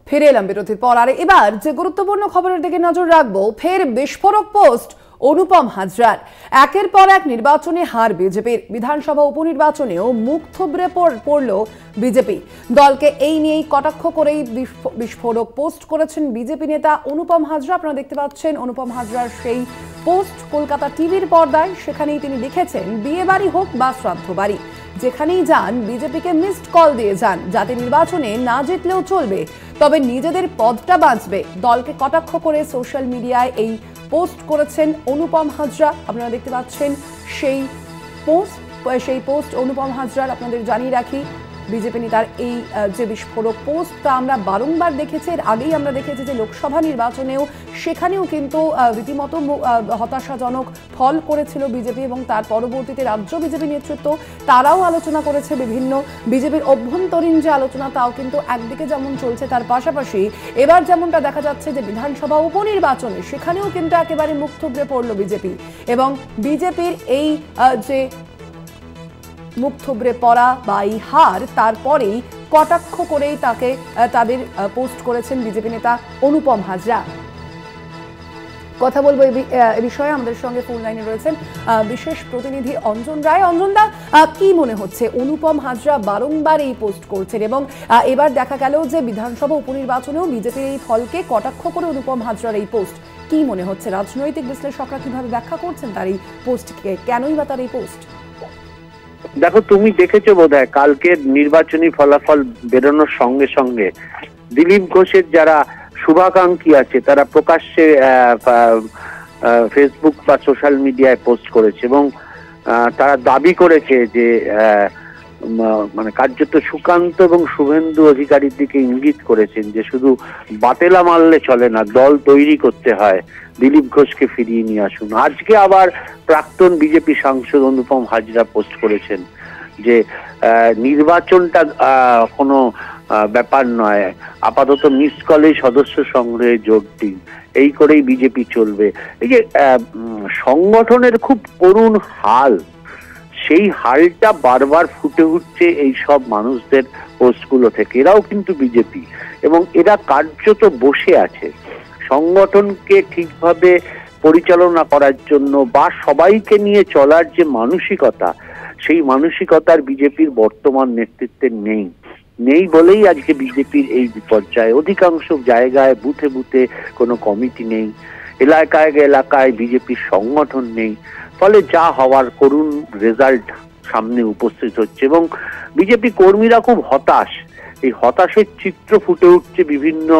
ফিরে এলাম বিরতির পর। আর এবার যে গুরুত্বপূর্ণ খবরের দিকে নজর রাখবো, ফের বিস্ফোরক পোস্ট অনুপম হাজরার। একের পর এক নির্বাচনে হার বিজেপির। বিধানসভা উপনির্বাচনেও মুখ থুবড়ে পড়ল বিজেপি। দলকে এই নিয়েই কটাক্ষ করেই বিস্ফোরক পোস্ট করেছেন বিজেপি নেতা অনুপম হাজরা। আপনারা দেখতে পাচ্ছেন অনুপম হাজরার সেই পোস্ট কলকাতা টিভির পর্দায়। সেখানেই তিনি লিখেছেন, বিয়ে বাড়ি হোক বা শ্রাদ্ধ বাড়ি, যেখানেই যান বিজেপিকে মিসড কল দিয়ে যান, যাতে নির্বাচনে না জিতলেও চলবে, তবে নিজেদের পদটা বাঁচবে। দলকে কটাক্ষ করে সোশ্যাল মিডিয়ায় এই পোস্ট করেছেন অনুপম হাজরা। আপনারা দেখতে পাচ্ছেন সেই পোস্ট অনুপম হাজরার। আপনাদের জানিয়ে রাখি, বিজেপি নেতার এই যে বিস্ফোরক পোস্ট, তা আমরা বারংবার দেখেছি। এর আগেই আমরা দেখেছি যে লোকসভা নির্বাচনেও সেখানেও কিন্তু রীতিমতো হতাশাজনক ফল করেছিল বিজেপি, এবং তার পরবর্তীতে রাজ্য বিজেপি নেতৃত্ব তারাও আলোচনা করেছে। বিভিন্ন বিজেপির অভ্যন্তরীণ যে আলোচনা, তাও কিন্তু একদিকে যেমন চলছে, তার পাশাপাশি এবার যেমনটা দেখা যাচ্ছে যে বিধানসভা উপনির্বাচনে সেখানেও কিন্তু একেবারে মুখ থুবড়ে পড়ল বিজেপি। এবং বিজেপির এই যে মুখ থুবড়ে পড়া বা এই হার, তারপরেই কটাক্ষ করেই তাদের পোস্ট করেছেন বিজেপি নেতা অনুপম হাজরা। কথা বলবো এ বিষয়ে। আমাদের সঙ্গে ফোন লাইনে রয়েছেন বিশেষ প্রতিনিধি অঞ্জন রায়। অঞ্জনদা, কি মনে হচ্ছে, অনুপম হাজরা বারংবার এই পোস্ট করছেন এবং এবার দেখা গেল যে বিধানসভা উপনির্বাচনেও বিজেপির এই ফলকে কটাক্ষ করে অনুপম হাজরার এই পোস্ট, কি মনে হচ্ছে? রাজনৈতিক বিশ্লেষকরা কিভাবে ব্যাখ্যা করছেন তার এই পোস্টকে, কেনই বা তার এই পোস্ট? দেখো, তুমি দেখেছো বোধহয় কালকের নির্বাচনী ফলাফল বেরোনোর সঙ্গে সঙ্গে দিলীপ ঘোষের যারা শুভাকাঙ্ক্ষী আছে তারা প্রকাশ্যে ফেসবুক বা সোশ্যাল মিডিয়ায় পোস্ট করেছে এবং তারা দাবি করেছে যে মানে কার্যত সুকান্ত এবং শুভেন্দু অধিকারীর দিকে ইঙ্গিত করেছেন যে শুধু বাতেলা মারলে চলে না, দল তৈরি করতে হয়, দিলীপ ঘোষকে ফিরিয়ে নিয়ে আসুন। আজকে আবার প্রাক্তন বিজেপি সাংসদ অনুপম হাজরা পোস্ট করেছেন যে নির্বাচনটা কোনো ব্যাপার নয়, আপাতত মিস কলেই সদস্য সংগ্রহে জোর দিন, এই করেই বিজেপি চলবে। এই যে সংগঠনের খুব করুণ হাল, সেই হালটা বারবার ফুটে উঠছে এই সব মানুষদের পোস্টগুলো থেকে। এরাও কিন্তু বিজেপি এবং এরা কার্যত বসে আছে সংগঠনকে ঠিকভাবে পরিচালনা করার জন্য বা সবাইকে নিয়ে চলার যে মানসিকতা, সেই মানসিকতার বিজেপির বর্তমান নেতৃত্বে নেই বলেই আজকে বিজেপির এই বিপর্যয়। অধিকাংশ জায়গায় বুথে বুথে কোনো কমিটি নেই, এলাকায় বিজেপির সংগঠন নেই, ফলে যা হওয়ার করুণ রেজাল্ট সামনে উপস্থিত হচ্ছে এবং বিজেপি কর্মীরা খুব হতাশ। এই হতাশের চিত্র ফুটে উঠছে বিভিন্ন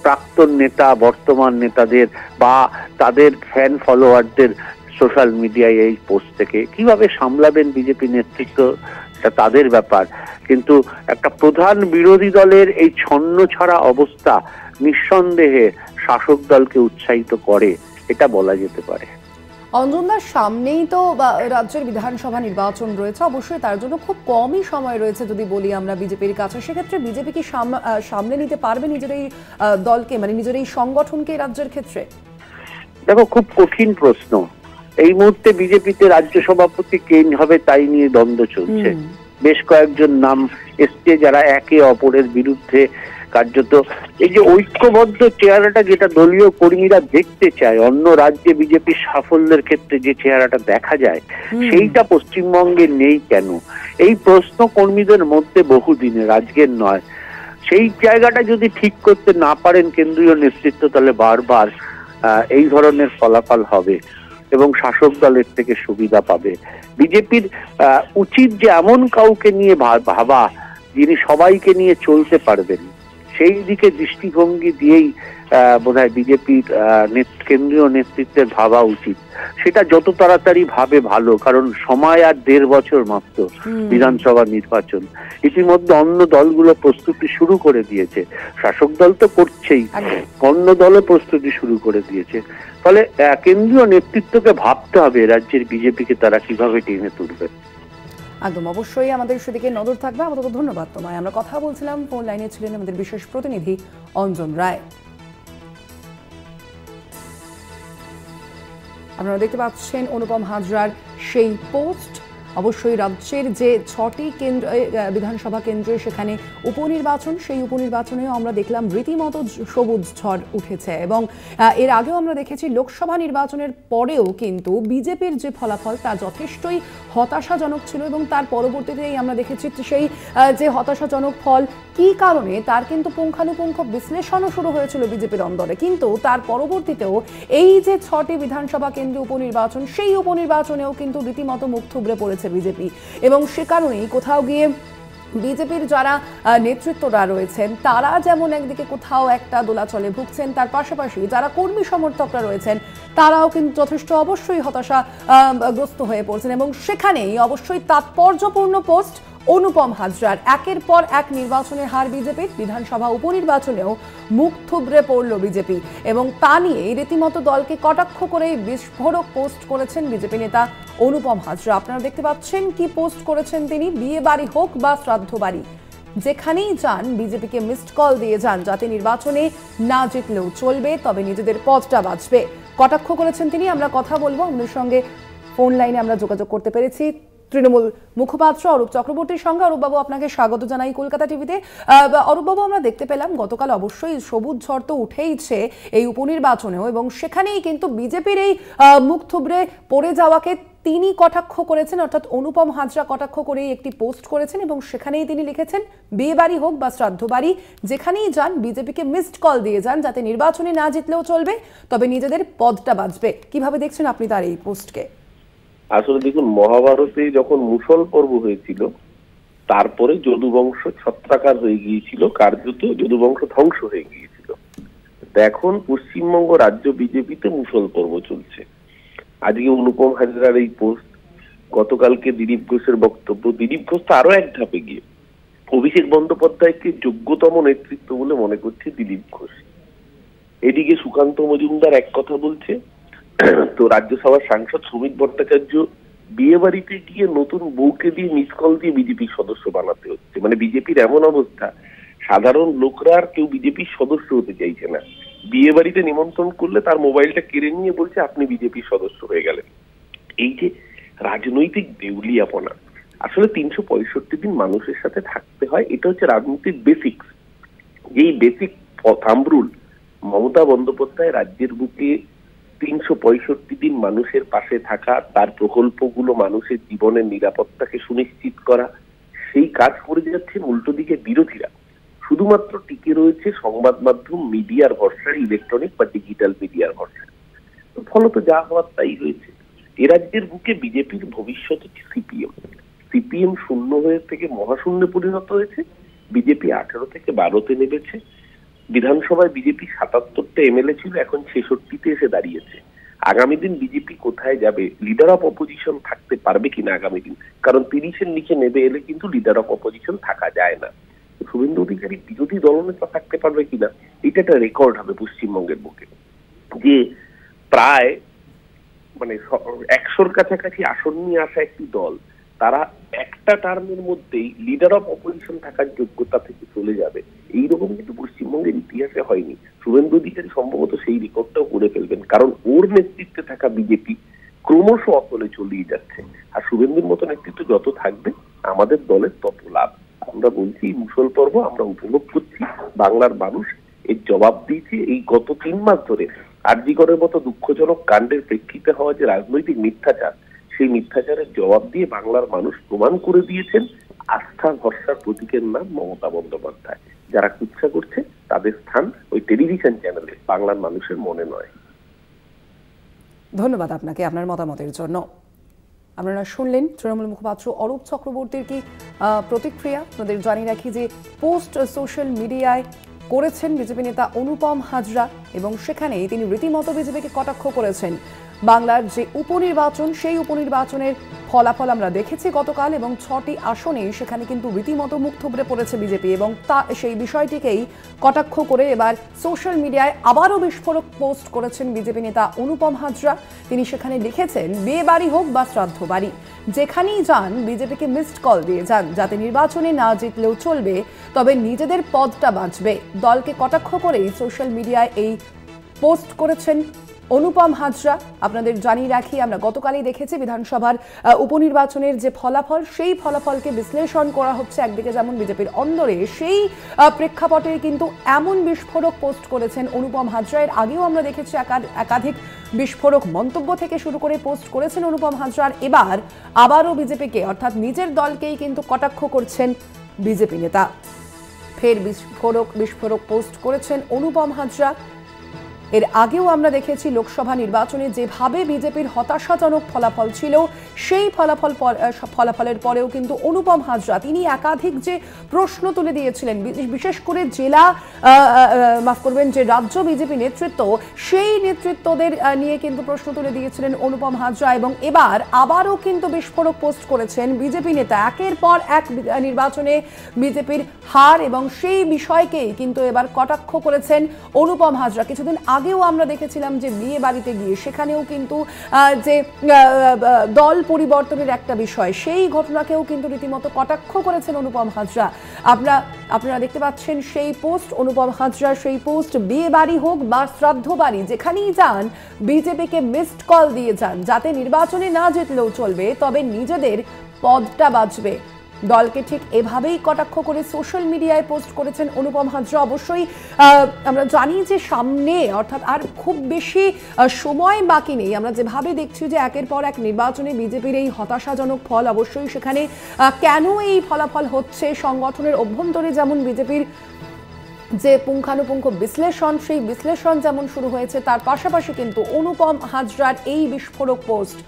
প্রাক্তন নেতা, বর্তমান নেতাদের বা তাদের ফ্যান ফলোয়ারদের সোশ্যাল মিডিয়ায় এই পোস্ট থেকে। কিভাবে সামলাবেন বিজেপি নেতৃত্ব তাদের ব্যাপার, কিন্তু একটা প্রধান বিরোধী দলের এই ছন্ন ছড়া অবস্থা নিঃসন্দেহে শাসক দলকে উৎসাহিত করে, এটা বলা যেতে পারে। অঞ্জনদার, সামনেই তো রাজ্যের বিধানসভা নির্বাচন রয়েছে, অবশ্যই তার জন্য খুব কমই সময় রয়েছে যদি বলি আমরা বিজেপির কাছে। সেক্ষেত্রে বিজেপি কি সামলে নিতে পারবে নিজের এই দলকে, মানে নিজের এই সংগঠনকে রাজ্যের ক্ষেত্রে? দেখো, খুব কঠিন প্রশ্ন। এই মুহূর্তে বিজেপিতে রাজ্য সভাপতি কে হবে তাই নিয়ে দ্বন্দ্ব চলছে। বেশ কয়েকজন নাম এসছে যারা একে অপরের বিরুদ্ধে কার্যত এই যে ঐক্যবদ্ধ চেহারাটা যেটা দলীয় কর্মীরা দেখতে চায়, অন্য রাজ্যে বিজেপির সাফল্যের ক্ষেত্রে যে চেহারাটা দেখা যায়, সেইটা পশ্চিমবঙ্গে নেই কেন? এই প্রশ্ন কর্মীদের মধ্যে বহুদিনের, আজকের নয়। সেই জায়গাটা যদি ঠিক করতে না পারেন কেন্দ্রীয় নেতৃত্ব, তাহলে বারবার এই ধরনের ফলাফল হবে এবং শাসক দলের থেকে সুবিধা পাবে। বিজেপির উচিত যে এমন কাউকে নিয়ে ভাবা যিনি সবাইকে নিয়ে চলতে পারবেন, সেই দিকে দৃষ্টিভঙ্গি দিয়েই বোধহয় বিজেপির কেন্দ্রীয় নেতৃত্বের ভাবা উচিত। সেটা যত তাড়াতাড়ি ভাবে ভালো, কারণ সময় আর 1.5 বছর মাত্র বিধানসভা নির্বাচন। ইতিমধ্যে অন্য দলগুলো প্রস্তুতি শুরু করে দিয়েছে, শাসক দল তো করছেই, অন্য দলও প্রস্তুতি শুরু করে দিয়েছে। ফলে কেন্দ্রীয় নেতৃত্বকে ভাবতে হবে রাজ্যের বিজেপিকে তারা কিভাবে টেনে তুলবে। একদম, অবশ্যই আমাদের সেদিকে নজর থাকবে। আমাদের ধন্যবাদ তোমায়। আমরা কথা বলছিলাম, ফোন লাইনে ছিলেন আমাদের বিশেষ প্রতিনিধি অঞ্জন রায়। আপনারা দেখতে পাচ্ছেন অনুপম হাজরার সেই পোস্ট অবশ্যই রাজ্যের যে 6টি কেন্দ্র বিধানসভা কেন্দ্রে সেখানে উপনির্বাচন, সেই উপনির্বাচনেও আমরা দেখলাম রীতিমতো সবুজ ঝড় উঠেছে এবং এর আগেও আমরা দেখেছি লোকসভা নির্বাচনের পরেও কিন্তু বিজেপির যে ফলাফল তা যথেষ্টই হতাশাজনক ছিল এবং তার পরবর্তীতেই আমরা দেখেছি সেই যে হতাশাজনক ফল কী কারণে তার কিন্তু পুঙ্খানুপুঙ্খ বিশ্লেষণও শুরু হয়েছিল বিজেপির অন্দরে। কিন্তু তার পরবর্তীতেও এই যে 6টি বিধানসভা কেন্দ্রে উপনির্বাচন, সেই উপনির্বাচনেও কিন্তু রীতিমতো মুখ থুবড়ে পড়েছে বিজেপি এবং সে কারণেই কোথাও গিয়ে বিজেপির যারা নেতৃত্বরা রয়েছেন তারা যেমন একদিকে কোথাও একটা দোলাচলে ভুগছেন, তার পাশাপাশি যারা কর্মী সমর্থকরা রয়েছেন তারাও কিন্তু যথেষ্ট অবশ্যই হতাশাগ্রস্ত হয়ে পড়ছেন এবং সেখানেই অবশ্যই তাৎপর্যপূর্ণ পোস্ট অনুপম হাজরার। একের পর এক নির্বাচনের হার বিজেপির, বিধানসভা উপনির্বাচনেও মুখ থুবড়ে পড়ল বিজেপি এবং তা নিয়ে রীতিমতো দলকে কটাক্ষ করে বিস্ফোরক পোস্ট করেছেন বিজেপি নেতা অনুপম হাজরা। আপনারা দেখতে পাচ্ছেন কি পোস্ট করেছেন তিনি। বিয়ে বাড়ি হোক বা শ্রাদ্ধ বাড়ি, যেখানেই যান বিজেপিকে মিসড কল দিয়ে যান, যাতে নির্বাচনে না জিতলেও চলবে, তবে নিজেদের পদটা বাঁচবে। কটাক্ষ করেছেন তিনি। আমরা কথা বলবো, আমাদের সঙ্গে ফোন লাইনে আমরা যোগাযোগ করতে পেরেছি তৃণমূল মুখপাত্র অরূপ চক্রবর্তীর সঙ্গে। অরূপবাবু, আপনাকে স্বাগত জানাই কলকাতা টিভিতে। অরূপবাবু, আমরা দেখতে পেলাম গতকাল অবশ্যই সবুজ ঝড় তো উঠেইছে এই উপনির্বাচনেও এবং সেখানেই কিন্তু বিজেপির এই মুখ থুবড়ে পড়ে যাওয়াকে তিনি কটাক্ষ করেছেন, অর্থাৎ অনুপম হাজরা কটাক্ষ করেই একটি পোস্ট করেছেন এবং সেখানেই তিনি লিখেছেন বিয়ে বাড়ি হোক বা শ্রাদ্ধ বাড়ি, যেখানেই যান বিজেপিকে মিসড কল দিয়ে যান, যাতে নির্বাচনে না জিতলেও চলবে, তবে নিজেদের পদটা বাঁচবে। কিভাবে দেখছেন আপনি তার এই পোস্টকে? আসলে দেখুন, মহাভারতে যখন মুসল পর্ব হয়েছিল তারপরে যদুবংশ ছত্রাকার হয়ে গিয়েছিল, কার্যত যদুবংশ ধ্বংস হয়ে গিয়েছিল। এখন পশ্চিমবঙ্গ রাজ্য বিজেপিতে মুসল পর্ব চলছে। আজকে অনুপম হাজরার এই পোস্ট, গতকালকে দিলীপ ঘোষের বক্তব্য, দিলীপ ঘোষ তো আরো এক ধাপে গিয়ে অভিষেক বন্দ্যোপাধ্যায়কে যোগ্যতম নেতৃত্ব বলে মনে করছে দিলীপ ঘোষ। এদিকে সুকান্ত মজুমদার এক কথা বলছে, তো রাজ্যসভার সাংসদ সুমিত ভট্টাচার্য বিয়ে বাড়িতে গিয়ে নতুন বউকে দিয়ে মিস কল দিয়ে বিজেপির সদস্য বানাতে হচ্ছে। মানে বিজেপির এমন অবস্থা, সাধারণ লোকরা আর কেউ বিজেপির সদস্য হতে চাইছে না। বিয়ে বাড়িতে নিমন্ত্রণ করলে তার মোবাইলটা কেড়ে নিয়ে বলছে আপনি বিজেপির সদস্য হয়ে গেলেন। এই যে রাজনৈতিক দেউলিয়াপনা, আসলে 365 দিন মানুষের সাথে থাকতে হয়, এটা হচ্ছে রাজনীতির বেসিক্স। যেই বেসিক থাম্বরুল মমতা বন্দ্যোপাধ্যায় রাজ্যের বুকে 365 দিন মানুষের পাশে থাকা, তার প্রকল্পগুলো মানুষের জীবনের নিরাপত্তাকে সুনিশ্চিত করা, সেই কাজ করে যাচ্ছেন। উল্টো দিকে বিরোধীরা শুধুমাত্র টিকে রয়েছে সংবাদ মাধ্যম, মিডিয়ার ভরসায়, ইলেকট্রনিক বা ডিজিটাল মিডিয়ার ভরসায়। ফলত যা হওয়ার তাই হয়েছে। এ রাজ্যের বুকে বিজেপির ভবিষ্যৎ হচ্ছে সিপিএম। সিপিএম শূন্য হয়ে থেকে মহাশূন্যে পরিণত হয়েছে। বিজেপি 18 থেকে 12-তে নেমেছে। বিধানসভায় বিজেপি 77টা এমএলএ ছিল, এখন 66তে এসে দাঁড়িয়েছে। আগামী দিন বিজেপি কোথায় যাবে? লিডার অফ অপোজিশন থাকতে পারবে কিনা আগামী দিন? কারণ 30-এর নিচে নেমে এলে কিন্তু লিডার অফ অপোজিশন থাকা যায় না। শুভেন্দু অধিকারী বিরোধী দলনেতা থাকতে পারবে কিনা, এটা একটা রেকর্ড হবে পশ্চিমবঙ্গের বুকে। যে প্রায় 100-র কাছাকাছি আসন নিয়ে আসা একটি দল, তারা একটা টার্মের মধ্যেই লিডার অফ অপোজিশন থাকার যোগ্যতা থেকে চলে যাবে। এইরকম কিন্তু পশ্চিমবঙ্গের ইতিহাসে হয়নি। শুভেন্দু অধিকারী সম্ভবত সেই রেকর্ডটাও করে ফেলবেন, কারণ ওর নেতৃত্বে থাকা বিজেপি ক্রমশ অতলে চলিয়ে যাচ্ছে। আর শুভেন্দুর মতো নেতৃত্ব যত থাকবে আমাদের দলের তত লাভ। আমরা বলছি মুসল পর্ব আমরা উপভোগ করছি, বাংলার মানুষ এর জবাব দিয়েছে। এই গত 3 মাস ধরে আরজিকরের মতো দুঃখজনক কাণ্ডের প্রেক্ষিতে হওয়া যে রাজনৈতিক মিথ্যাচার, সেই মিথ্যাচারের জবাব দিয়ে বাংলার মানুষ প্রমাণ করে দিয়েছেন আস্থা ভরসার প্রতীকের নাম মমতা বন্দ্যোপাধ্যায়। যারা কুৎসা করছে তাদের স্থান ওই টেলিভিশন চ্যানেলে, বাংলার মানুষের মনে নয়। ধন্যবাদ আপনাকে আপনার মতামতের জন্য। আপনারা শুনলেন তৃণমূল মুখপাত্র অরূপ চক্রবর্তীর কি প্রতিক্রিয়া। আপনাদের জানিয়ে রাখি যে পোস্ট সোশ্যাল মিডিয়ায় করেছেন বিজেপি নেতা অনুপম হাজরা এবং সেখানেই তিনি রীতিমতো বিজেপিকে কটাক্ষ করেছেন। বাংলার যে উপনির্বাচন, সেই উপনির্বাচনের ফলাফল আমরা দেখেছি গতকাল এবং 6টি আসনে সেখানে কিন্তু রীতিমতো মুখ থুবড়ে পড়েছে বিজেপি এবং সেই বিষয়টিকেই কটাক্ষ করে এবার সোশ্যাল মিডিয়ায় আবারও বিস্ফোরক পোস্ট করেছেন বিজেপি নেতা অনুপম হাজরা। তিনি সেখানে লিখেছেন বিয়ে বাড়ি হোক বা শ্রাদ্ধ বাড়ি, যেখানেই যান বিজেপিকে মিসড কল দিয়ে যান, যাতে নির্বাচনে না জিতলেও চলবে, তবে নিজেদের পদটা বাঁচবে। দলকে কটাক্ষ করেই সোশ্যাল মিডিয়ায় এই পোস্ট করেছেন অনুপম হাজরা। আপনাদের জানিয়ে রাখি, আমরা গতকালই দেখেছি বিধানসভার উপনির্বাচনের যে ফলাফল, সেই ফলাফলকে বিশ্লেষণ করা হচ্ছে একদিকে যেমন বিজেপির অন্দরে, সেই প্রেক্ষাপটে কিন্তু এমন বিস্ফোরক পোস্ট করেছেন অনুপম হাজরা। এর আগেও আমরা দেখেছি একাধিক বিস্ফোরক মন্তব্য থেকে শুরু করে পোস্ট করেছেন অনুপম হাজরার। এবার আবারও বিজেপিকে অর্থাৎ নিজের দলকেই কিন্তু কটাক্ষ করছেন বিজেপি নেতা। ফের বিস্ফোরক পোস্ট করেছেন অনুপম হাজরা। এর আগেও আমরা দেখেছি লোকসভা নির্বাচনে যেভাবে বিজেপির হতাশাজনক ফলাফল ছিল, সেই ফলাফলের পরেও কিন্তু অনুপম হাজরা তিনি একাধিক যে প্রশ্ন তুলে দিয়েছিলেন, বিশেষ করে যে রাজ্য বিজেপি নেতৃত্ব, সেই নেতৃত্বদের নিয়ে কিন্তু প্রশ্ন তুলে দিয়েছিলেন অনুপম হাজরা। এবং এবার আবারও কিন্তু বিস্ফোরক পোস্ট করেছেন বিজেপি নেতা। একের পর এক নির্বাচনে বিজেপির হার এবং সেই বিষয়কেই কিন্তু এবার কটাক্ষ করেছেন অনুপম হাজরা। কিছুদিন আগেও আমরা দেখেছিলাম যে বিয়ে বাড়িতে গিয়ে সেখানেও কিন্তু যে দল পরিবর্তনের একটা বিষয়, সেই ঘটনাকেও কিন্তু রীতিমতো কটাক্ষ করেছেন অনুপম হাজরা। আপনারা দেখতে পাচ্ছেন সেই পোস্ট, অনুপম হাজরার সেই পোস্ট। বিয়ে বাড়ি হোক বা শ্রাদ্ধ বাড়ি, যেখানেই যান বিজেপিকে মিসড কল দিয়ে যান, যাতে নির্বাচনে না জিতলেও চলবে, তবে নিজেদের পদটা বাঁচবে। দলকে ঠিক এভাবেই কটাক্ষ করে সোশ্যাল মিডিয়ায় পোস্ট করেছেন অনুপম হাজরা। অবশ্যই আমরা জানি যে সামনে অর্থাৎ আর খুব বেশি সময় বাকি নেই। আমরা যেভাবে দেখছি যে একের পর এক নির্বাচনে বিজেপির এই হতাশাজনক ফল, অবশ্যই সেখানে কেন এই ফলাফল হচ্ছে, সংগঠনের অভ্যন্তরে যেমন বিজেপির যে পুঙ্খানুপুঙ্খ বিশ্লেষণ, সেই বিশ্লেষণ যেমন শুরু হয়েছে, তার পাশাপাশি কিন্তু অনুপম হাজরার এই বিস্ফোরক পোস্ট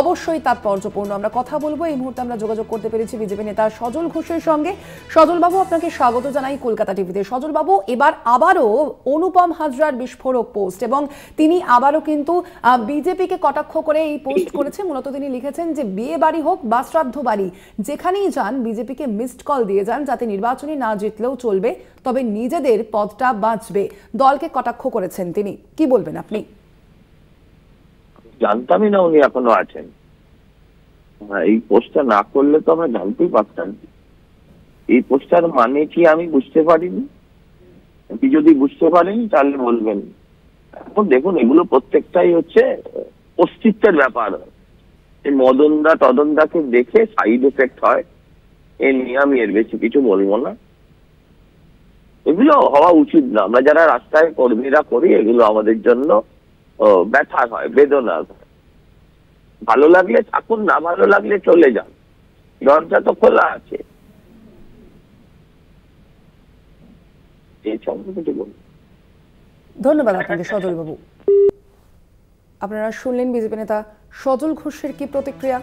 অবশ্যই তাৎপর্যপূর্ণ। আমরা কথা বলবো, এই মুহূর্তে আমরা যোগাযোগ করতে পেরেছি বিজেপি নেতা সজল ঘোষের সঙ্গে। সজল বাবু, আপনাকে স্বাগত জানাই কলকাতা টিভিতে। সজল বাবু, এবার আবারও অনুপম হাজরার বিস্ফোরক পোস্ট, এবং তিনি আবারও কিন্তু বিজেপিকে কটাক্ষ করে এই পোস্ট করেছে। মূলত তিনি লিখেছেন যে বিয়ে বাড়ি হোক বা শ্রাদ্ধ বাড়ি, যেখানেই যান বিজেপিকে মিসড কল দিয়ে যান, যাতে নির্বাচনে না জিতলেও চলবে, তবে নিজেদের পদটা বাঁচবে। দলকে কটাক্ষ করেছেন তিনি, কি বলবেন আপনি? জানতামই না উনি এখনো আছেন। এই পোস্টটা না করলে তো আমরা জানতেই পারতাম। এই পোস্টটার মানে কি আমি বুঝতে পারিনি। আপনি যদি বুঝতে পারেন তাহলে বলবেন। এখন দেখুন, এগুলো প্রত্যেকটাই হচ্ছে অস্তিত্বের ব্যাপার। এই মদনদা তদনদাকে দেখে সাইড এফেক্ট হয়, এ নিয়ে আমি এর বেশি কিছু বলবো না। এগুলো হওয়া উচিত না। আমরা যারা রাস্তায় কর্মীরা করি, এগুলো আমাদের জন্য ব্যথা হয়, বেদনা। ভালো লাগলে থাকুন, না ভালো লাগলে চলে যান, দরজা তো খোলা আছে। এই সম্পর্কে বলুন। ধন্যবাদ আপনাকে সজল বাবু। আপনারা শুনলেন বিজেপি নেতা সজল ঘোষের কি প্রতিক্রিয়া।